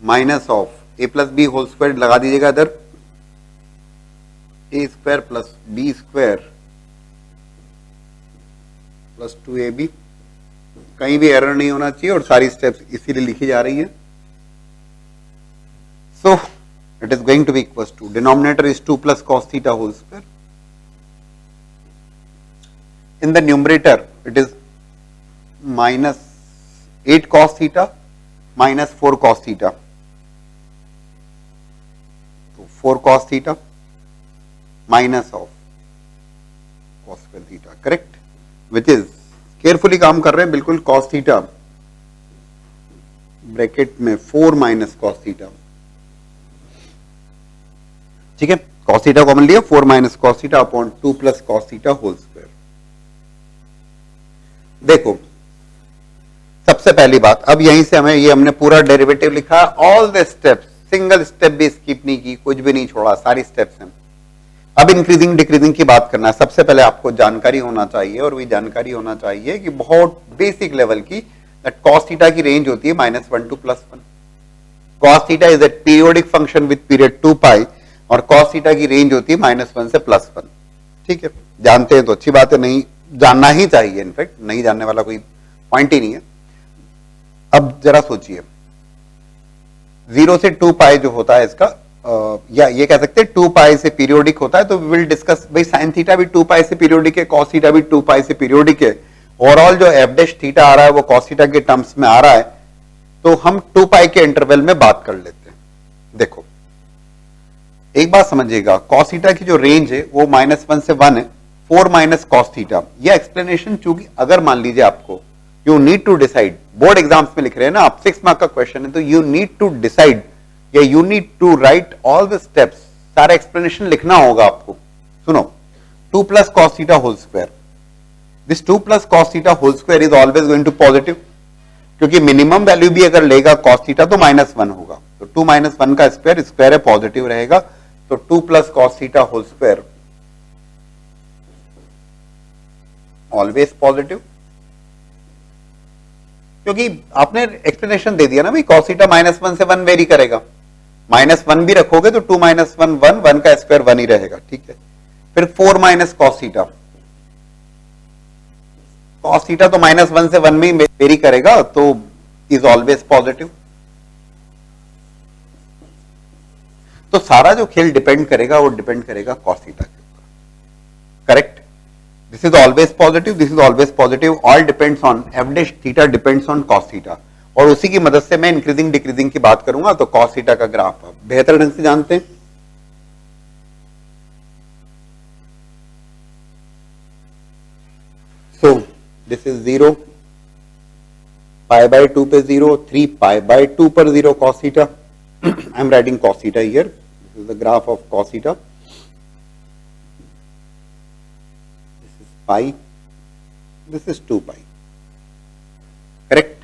minus of a plus b whole square. लगा दीजिएगा इधर. a square plus b square plus 2ab कहीं भी error नहीं होना चाहिए और सारी स्टेप्स इसीलिए लिखी जा रही है. So it is going to be equals to denominator is 2 plus cos theta whole square. In the numerator it is minus 8 cos theta minus 4 cos theta. So 4 cos theta minus of cos square theta, correct? Which is carefully काम कर रहे हैं बिल्कुल cos theta bracket में 4 minus cos theta. ठीक है, cos theta common लिया, 4 minus cos theta अपॉन 2 plus cos theta whole square. देखो सबसे पहली बात, अब यहीं से हमें ये हमने पूरा डेरिवेटिव लिखा, all the steps, single step भी स्किप नहीं की, कुछ भी नहीं छोड़ा, सारी स्टेप्स हैं. अब इंक्रीजिंग डिक्रीजिंग की बात करना है. सबसे पहले आपको जानकारी होना चाहिए, और वही जानकारी होना चाहिए कि बहुत बेसिक लेवल की, दैट cos थीटा की रेंज होती है -1 to +1. cos theta is a periodic function with period 2 पाई, और cos थीटा की रेंज होती है -1 से +1. ठीक है, जानते हैं तो अच्छी बात है, नहीं जानना ही चाहिए, इनफैक्ट नहीं जानने वाला कोई पॉइंट ही नहीं है. अब जरा सोचिए, 0 से 2 पाई जो होता है इसका, या ये कह सकते हैं 2 पाई से पीरियोडिक होता है, तो वी विल डिस्कस, भाई साइन थीटा भी 2 पाई से पीरियोडिक है, cos थीटा भी 2 पाई से पीरियोडिक है. ओवरऑल जो f डैश थीटा आ रहा है वो cos थीटा के टर्म्स में आ रहा है, तो हम 2 पाई के इंटरवल में बात कर लेते हैं. देखो एक बात समझिएगा, cos थीटा की जो रेंज है वो -1 से 1 है, 4 minus cos थीटा. यह एक्सप्लेनेशन चूंकि अगर मान लीजिए आपको, you need to decide, board exams में लिख रहे हैं ना आप, 6 मार्क का क्वेश्चन है, तो यू नीड टू डिसाइड या you need to write all the steps, सारा एक्सप्लेनेशन लिखना होगा आपको. सुनो, 2 plus cos theta whole square, this 2 plus cos theta whole square is always going to positive, क्योंकि मिनिमम वैल्यू भी अगर लेगा cos थीटा तो -1 होगा, तो 2 minus 1 का स्क्वायर, स्क्वायर है पॉजिटिव रहेगा, तो 2 plus cos theta whole square always positive. क्योंकि आपने एक्सप्लेनेशन दे दिया ना भाई, cos थीटा -1 से 1 वेरी करेगा, -1 भी रखोगे तो 2 minus 1 1, 1 का स्क्वायर 1 ही रहेगा. ठीक है, फिर 4 minus cos theta, cos theta तो -1 से 1 में वेरी करेगा, तो इज ऑलवेज पॉजिटिव. तो सारा जो खेल डिपेंड करेगा वो डिपेंड करेगा cos थीटा के ऊपर, correct. This is always positive, this is always positive, all depends on f dash theta depends on cos theta, और उसी की मदद से मैं इंक्रीजिंग डिक्रीजिंग की बात करूंगा, तो cos थीटा का ग्राफ आप बेहतर ढंग से जानते हैं. So this is 0, π/2 पे 0, 3 π/2 पर 0 cos theta. I am writing cos theta here. This is the graph of cos theta. This is pi. This is 2 pi. Correct?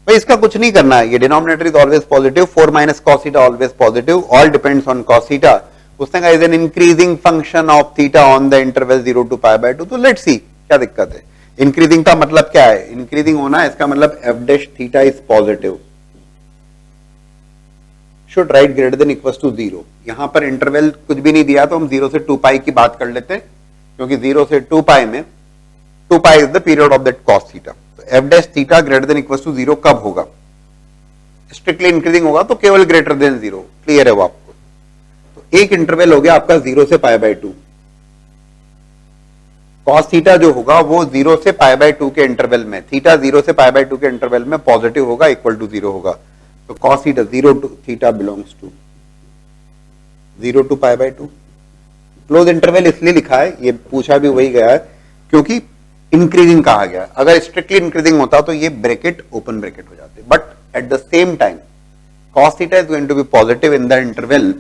भाई इसका कुछ नहीं करना है, ये denominator is always positive, 4 minus cos theta always positive, all depends on cos theta. उसने कहा is an increasing function of theta on the interval 0 to π/2. तो लेट्स सी क्या दिक्कत है. इंक्रीजिंग का मतलब क्या है, इंक्रीजिंग होना है, इसका मतलब f dash theta is positive, should write greater than equals to 0. यहां पर इंटरवल कुछ भी नहीं दिया, तो हम 0 से 2 पाई की बात कर लेते हैं, क्योंकि 0 से 2 पाई में 2 pi is the period of that cos theta. तो f dash theta greater than equals to 0 कब होगा, स्ट्रिक्टली इंक्रीजिंग होगा तो केवल ग्रेटर देन 0. क्लियर है वो आपको. तो एक इंटरवल हो गया आपका 0 से π/2. cos थीटा जो होगा वो 0 से π/2 के इंटरवल में, थीटा 0 से π/2 के इंटरवल में पॉजिटिव होगा, इक्वल टू 0 होगा. तो cos theta 0 to theta belongs to 0 to π/2. Close interval इसलिए लिखा है, ये पूछा भी वही गया है, क्योंकि इंक्रीजिंग कहा गया. अगर स्ट्रिक्टली इंक्रीजिंग होता तो ये ब्रैकेट ओपन ब्रैकेट हो जाते, but at the same time cos theta is going to be positive in the interval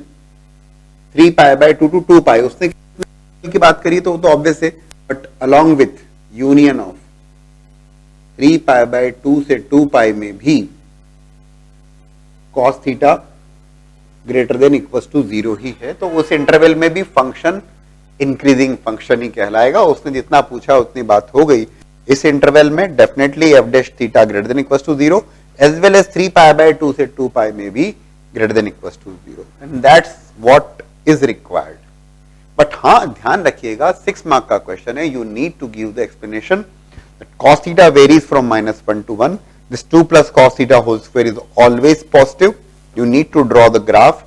3 π/2 to 2 pi. उसने की बात करी तो ऑब्वियस है, but along with union of 3 π/2 से 2 पाई में भी cos theta greater than equals to 0 ही है, तो उस इंटरवल में भी फंक्शन इंक्रीजिंग फंक्शन ही कहलाएगा. उसने जितना पूछा उतनी बात हो गई. इस इंटरवल में definitely f dash theta greater than equals to 0, as well as 3 π/2 से 2 पाई में भी greater than equals to 0, and that's what is required. But हाँ ध्यान रखिएगा, 6 मार्क का क्वेश्चन है, you need to give the explanation cos theta varies from -1 to 1. This 2 plus cos theta whole square is always positive. You need to draw the graph.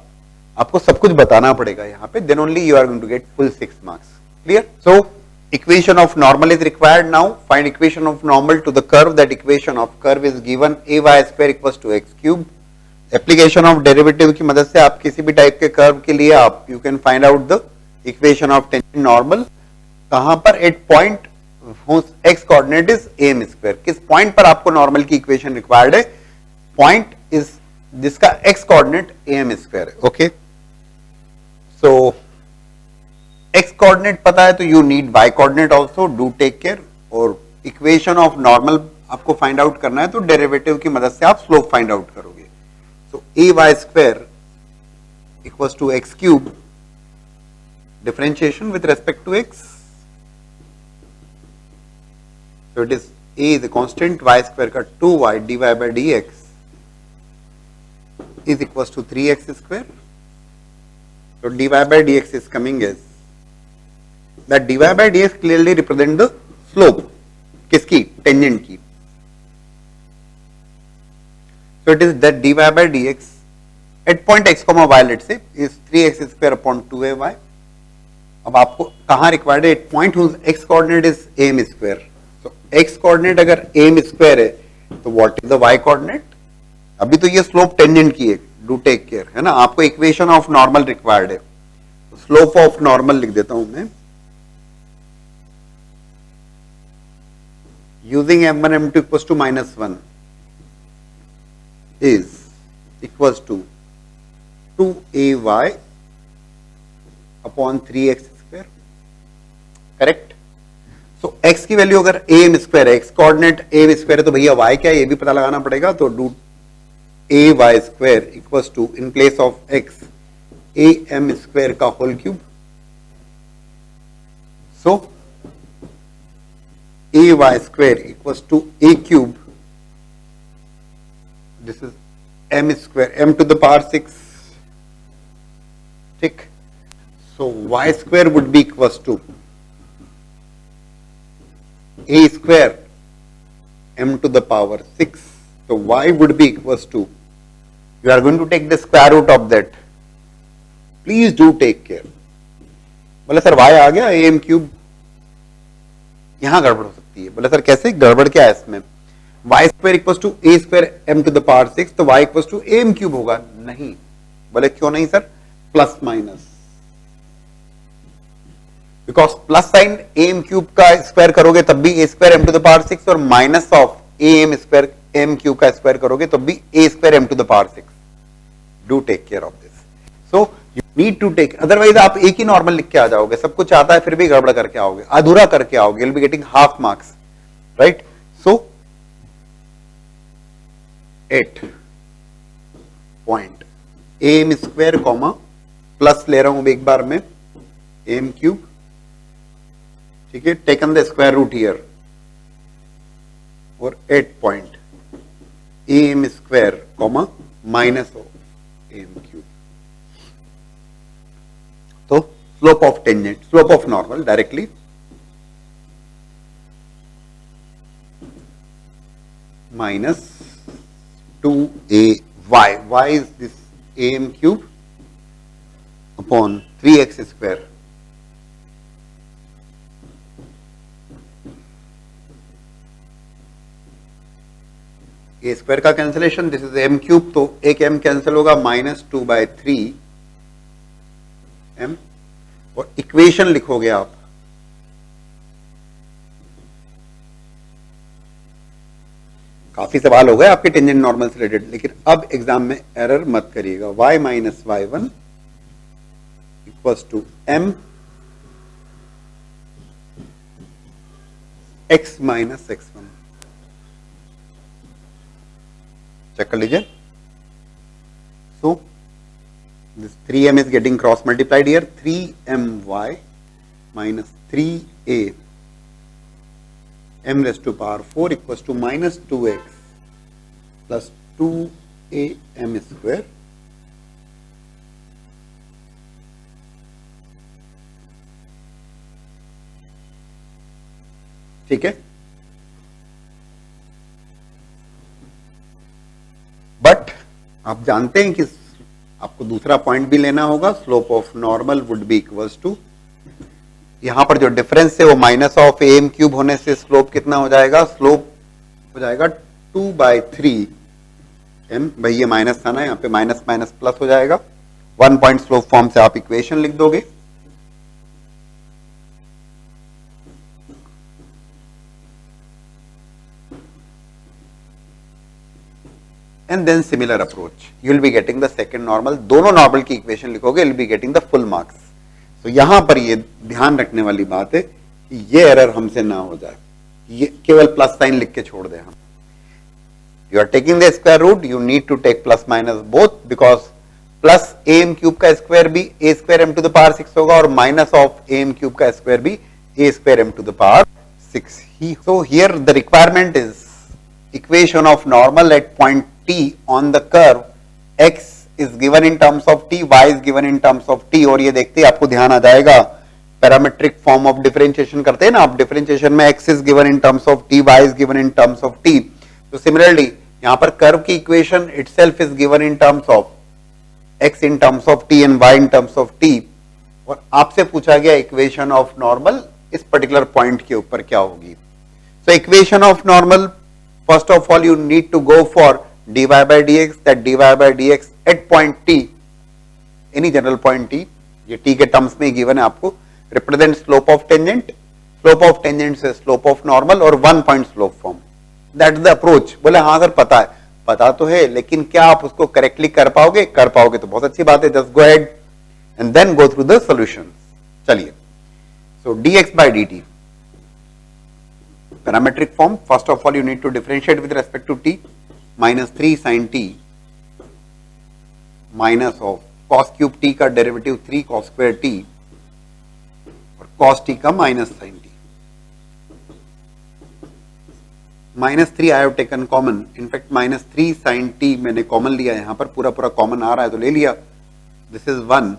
आपको सब कुछ बताना पड़ेगा यहाँ पे, then only you are going to get full 6 marks. Clear? So equation of normal is required now. Find equation of normal to the curve. That equation of curve is given ay square equals to x cube. Application of derivative की मदद से आप किसी भी type के curve के लिए आप you can find out the equation of tangent normal. कहां पर? At point x coordinate is m square. किस पॉइंट पर आपको नॉर्मल की इक्वेशन रिक्वायर्ड है? पॉइंट इज जिसका एक्स कोऑर्डिनेट एम स्क्वायर है. ओके, सो एक्स कोऑर्डिनेट पता है तो you need y coordinate also. Do take care. और इक्वेशन ऑफ नॉर्मल आपको फाइंड आउट करना है तो डेरिवेटिव की मदद से आप स्लोप फाइंड आउट करोगे. So ay square equals to x cube, differentiation with respect to x. So it is a is a constant, y square का 2y dy by dx is equals to 3x square. So dy by dx is coming as that. dy by dx clearly represent the slope. किसकी? Tangent की. So it is that dy by dx at point x comma y let's say is 3x square upon 2ay. अब आपको कहाँ required है? At point whose x coordinate is am square. So x coordinate अगर am square है तो what is the y coordinate? अभी तो ये स्लोप टेंजेंट की है. डू टेक केयर, है ना. आपको इक्वेशन ऑफ नॉर्मल रिक्वायर्ड है. स्लोप ऑफ नॉर्मल लिख देता हूं मैं. Using m1 m2 equals to -1 is equals to 2ay upon 3x square. Correct. So x की वैल्यू अगर am स्क्वायर है, x कोऑर्डिनेट am स्क्वायर है, तो भैया y क्या है ये भी पता लगाना पड़ेगा. तो do ay square equals to in place of x am square का whole cube. So ay square equals to a cube. This is m square, m to the power 6. ठीक. So y square would be equals to a square m to the power 6. So y would be equals to, you are going to take the square root of that. Please do take care. बोले sir y आ गया am cube. यहां गड़बड़ हो सकती है. बोले sir कैसे? गड़बड़ क्या है इसमें? y square equals to a square m to the power 6, तो y equals to am cube होगा. नहीं. बोले क्यों नहीं sir? Plus minus. Because plus sign am cube का स्क्वायर करोगे तब भी a square m to the power 6, और minus of am square m cube का स्क्वायर करोगे तब भी a square m to the power 6. Do take care of this. So you need to take, otherwise आप एक ही नॉर्मल लिख के आ जाओगे. सब कुछ आता है फिर भी गड़बड़ करके आओगे, अधूरा करके आओगे. you'll be getting half marks, right? So eight point m square comma plus ले रहा हूं एक बार में एम क्यूब. ठीक है, taken the square root here. और at point m square comma minus of m cube. तो slope of tangent, slope of normal directly minus 2ay. y is this am cube upon 3x square. a square का cancellation, this is m cube, तो एक m cancel होगा, -2/3 m. और equation लिखोगे आप काफी सवाल हो गए आपके टेंजेंट नॉर्मल से रिलेटेड, लेकिन अब एग्जाम में एरर मत करिएगा. y minus y1 equals to m x minus x1. Check कर लीजिए. So this 3m is getting cross multiplied here. 3my minus 3a m raised to power 4 equals to minus 2x plus 2am square ठीक है. आप जानते हैं कि आपको दूसरा पॉइंट भी लेना होगा, slope of normal would be equals to, यहां पर जो डिफरेंस है वो माइनस ऑफ एम क्यूब होने से स्लोप कितना हो जाएगा, स्लोप हो जाएगा 2/3 एम, भाई ये माइनस था ना, यहाँ पे माइनस माइनस प्लस हो जाएगा, 1 पॉइंट स्लोप फॉर्म से आप इक्वेशन लिख दोगे। And then similar approach, you will be getting the second normal, दोनों नॉर्मल की इक्वेशन लिखोगे, you will be getting the full marks. तो यहां पर ये ध्यान रखने वाली बात है कि ये एरर हमसे ना हो जाए, ये केवल प्लस साइन लिख के छोड़ दे हम। You are taking the square root, you need to take plus minus both, because plus a m cube का स्क्वायर भी a square m to the power 6 होगा और minus of a m cube का स्क्वायर भी a square m to the power 6 ही। So here the requirement is equation of normal at point t on the curve, x is given in terms of t, y is given in terms of t, और ये देखते ही आपको ध्यान आ जाएगा parametric form of differentiation करते हैं ना आप, डिफरेंशिएशन में x is given in terms of t, y is given in terms of t, तो सिमिलरली यहां पर कर्व की equation itself is given in terms of x in terms of t and y in terms of t, और आपसे पूछा गया equation of normal इस particular point के ऊपर क्या होगी। So equation of normal, first of all you need to go for dy by dx, that dy by dx at point t, any general point t, ये t के terms में given है आपको, represent slope of tangent, slope of tangent से slope of normal और 1 point slope form, that is the approach. बोले हाँ sir पता है, पता तो है, लेकिन क्या आप उसको करेक्टली कर पाओगे? कर पाओगे तो बहुत अच्छी बात है, just go ahead and then go through the solutions. चलिए, so dx by dt parametric form, first of all you need to differentiate with respect to t, minus 3 sine t minus of cos cube t का derivative 3 cos square t और cos t का minus sine t, -3 I have taken common, in fact -3 sine t मैंने common लिया, यहां पर पूरा पूरा common आ रहा है तो ले लिया, दिस इज 1,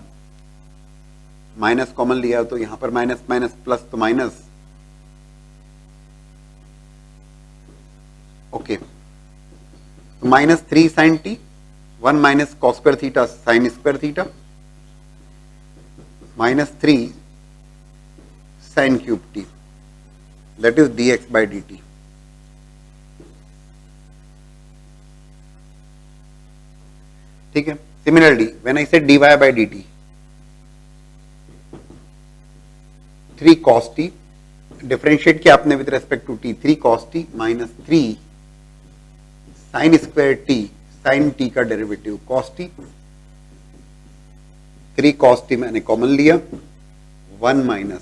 माइनस कॉमन लिया तो यहां पर माइनस माइनस प्लस तो minus, okay, -3 sine t, 1 minus cos square theta sine square theta, -3 sine cube t, that is dx by dt। ठीक है, सिमिलरली व्हेन आई से dy by dt, 3 cos t, differentiate किया आपने with respect to t, 3 cos t minus 3 sine square t, sine t का derivative cos t, 3 cos t मैंने common लिया, 1 minus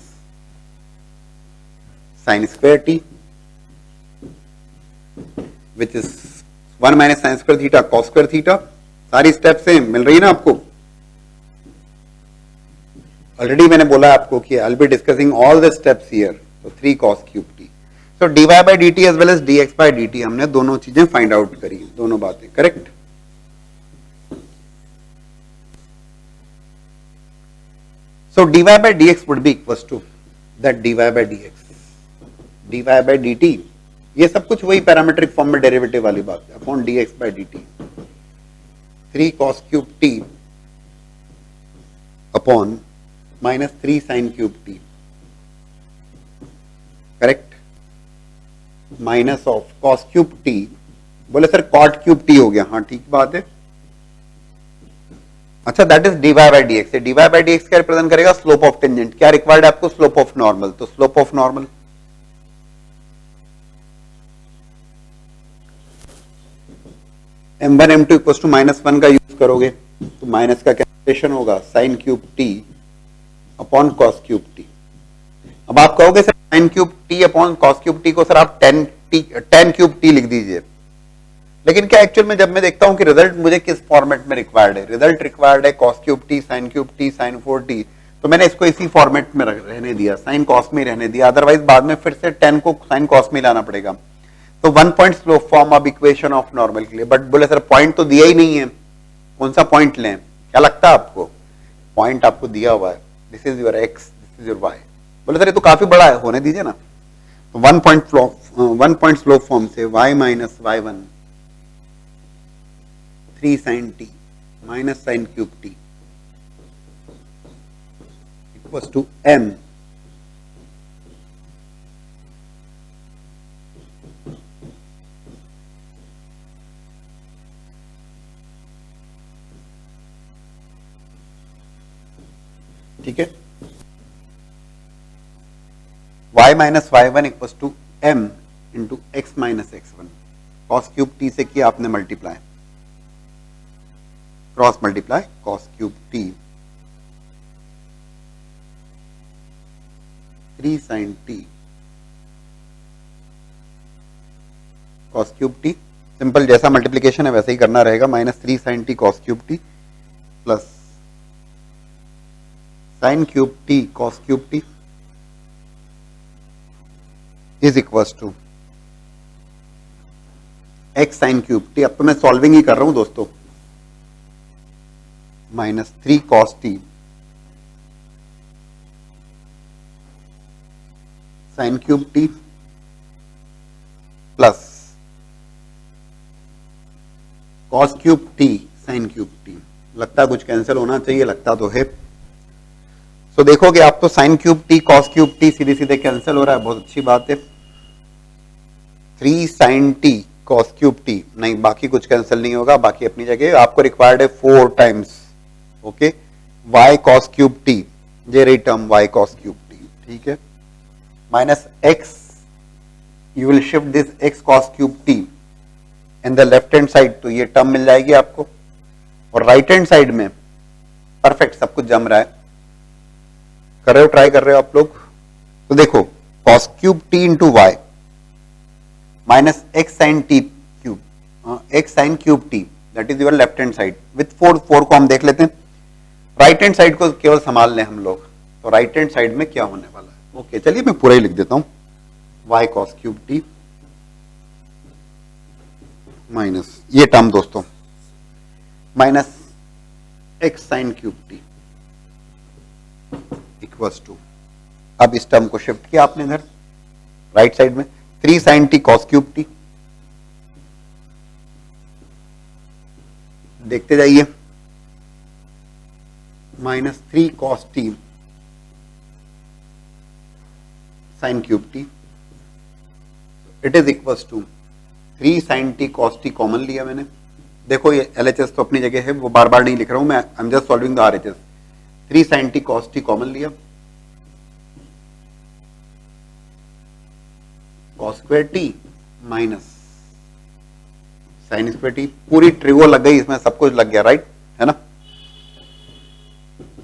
sine square t which is 1 minus sine square theta cos square theta, सारी step same मिल रही है ना आपको। Already मैंने बोला आपको कि I will be discussing all the steps here, तो 3 cos cube t, so dy by dt as well as dx by dt, हमने दोनों चीजें फाइंड आउट करी, दोनों बातें correct. So dy by dx would be equals to that dy by dx, dy by dt, ये सब कुछ वही पैरामीट्रिक फॉर्म में डेरिवेटिव वाली बात है, upon dx by dt, 3 cos cube t upon -3 sine cube t, correct, minus of cos cube t, बोले sir cot cube t हो गया, हाँ ठीक बात है, अच्छा that is dy by dx, dy by dx क्या रिप्रेजेंट करेगा, स्लोप ऑफ टेंजेंट, क्या रिक्वायर्ड है आपको, स्लोप ऑफ नॉर्मल, तो slope of normal m1 m2 equal to -1 का यूज करोगे तो माइनस का कैंसिलेशन होगा, sign cube T upon cos cube t. अब आप कहोगे sir sign cube T upon cos cube T को सर आप टेन क्यूब टी लिख दीजिए, लेकिन क्या एक्चुअल में जब मैं देखता हूं कि रिजल्ट मुझे किस फॉर्मेट में रिक्वायर्ड है, रिजल्ट रिक्वायर्ड है cos cube t sine cube t sine 4t, तो मैंने इसको इसी फॉर्मेट में रहने दिया, साइन कॉस में रहने दिया, अदरवाइज बाद में फिर से 10 को साइन कॉस में लाना पड़ेगा। तो 1 पॉइंट स्लोप फॉर्म अब इक्वेशन ऑफ नॉर्मल के लिए, बट बोले सर पॉइंट तो दिया ही नहीं है, कौन सा पॉइंट लें, क्या लगता है आपको, पॉइंट आपको दिया हुआ है, this is your x, this is your y, बोले सर ये तो काफी बड़ा है, होने दीजिए ना, तो 1 पॉइंट स्लोप फॉर्म से y minus y1 3 sin t minus sin cube t equals to m ठीक है, y minus y one equal to m into x minus x one, cos cube t से किया आपने multiply, cross multiply cos cube t 3 sin t cos cube t, simple जैसा multiplication है वैसे ही करना रहेगा, minus 3 sin t cos cube t plus sin cube t cos cube t is equals to x sine cube t. अब तो मैं solving ही कर रहा हूं दोस्तों, minus 3 cos T sine cube t plus cos cube t sine cube T. लगता है कुछ कैंसिल होना चाहिए, लगता तो है। तो देखोगे आप तो sign cube t cos cube T सीधे सीधे कैंसिल हो रहा है, बहुत अच्छी बात है। 3 sin t cos cube T, नहीं बाकी कुछ कैंसिल नहीं होगा, बाकी अपनी जगह। आपको रिक्वायर्ड है 4 times okay y cos cube T, ये रही term y cos cube T, ठीक है, minus x, you will shift this x cos cube T in the left hand side, तो ये टर्म मिल जाएगी आपको। और राइट हैंड साइड में परफेक्ट सब कुछ जम रहा है, कर रहे हो, ट्राई कर रहे हो आप लोग। तो देखो cos cube t into y minus x sine t cube, x sine cube t, that is your left hand side with 4 को हम देख लेते हैं। राइट हैंड साइड को केवल संभाल लें हम लोग, तो राइट हैंड साइड में क्या होने वाला है। ओके चलिए मैं पूरा ही लिख देता हूं, y cos cube t minus ये टर्म दोस्तों minus x sine cube t equals to, अब इस टर्म को शिफ्ट किया आपने इधर राइट साइड में, 3 sin t cos cube t, देखते जाइए, minus 3 cos t sin cube t, it is equals to 3 sin t cos t common लिया मैंने। देखो ये LHS तो अपनी जगह है, वो बार बार नहीं लिख रहा हूं मैं, I am just solving the RHS। 3 sin t cos t common लिया, cos square T minus sine square T, पूरी ट्रिगो लग गई इसमें, सब कुछ लग गया, राइट है ना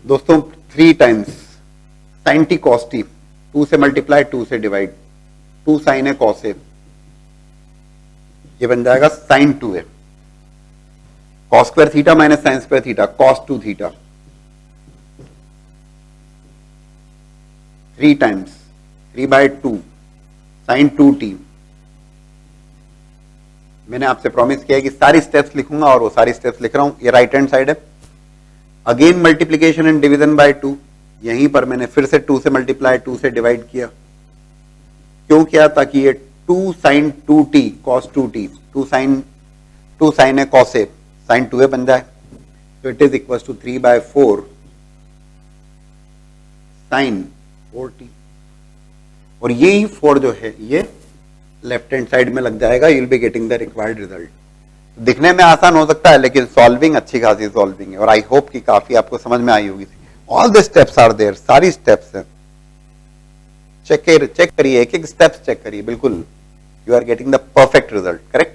दोस्तों। 3 times sign T cos T, 2 से मल्टीप्लाई 2 से डिवाइड, 2 साइन है कॉस है, ये बन जाएगा साइन 2 है, cos square theta minus sine square theta, cos 2 theta, 3 times 3/2 sine 2t। मैंने आपसे प्रॉमिस किया है कि सारी स्टेप्स लिखूंगा और वो सारी स्टेप्स लिख रहा हूं। ये राइट हैंड साइड है, again multiplication and division bye 2, यहीं पर मैंने फिर से 2 से मल्टीप्लाई 2 से डिवाइड किया, क्यों किया, ताकि ये 2 sin 2t cos 2t, 2 sin है cos है, sin 2a बन जाए, तो it is equal to 3/4 sin 4t, और यही 4 जो है ये लेफ्ट हैंड साइड में लग जाएगा, you will be getting the required result. दिखने में आसान हो सकता है लेकिन सॉल्विंग अच्छी खासी सॉल्विंग है, और आई होप कि काफी आपको समझ में आई होगी। All the steps are there, सारी स्टेप्स हैं, चेक करिए, एक एक स्टेप्स चेक करिए, बिल्कुल you are getting the perfect result, correct.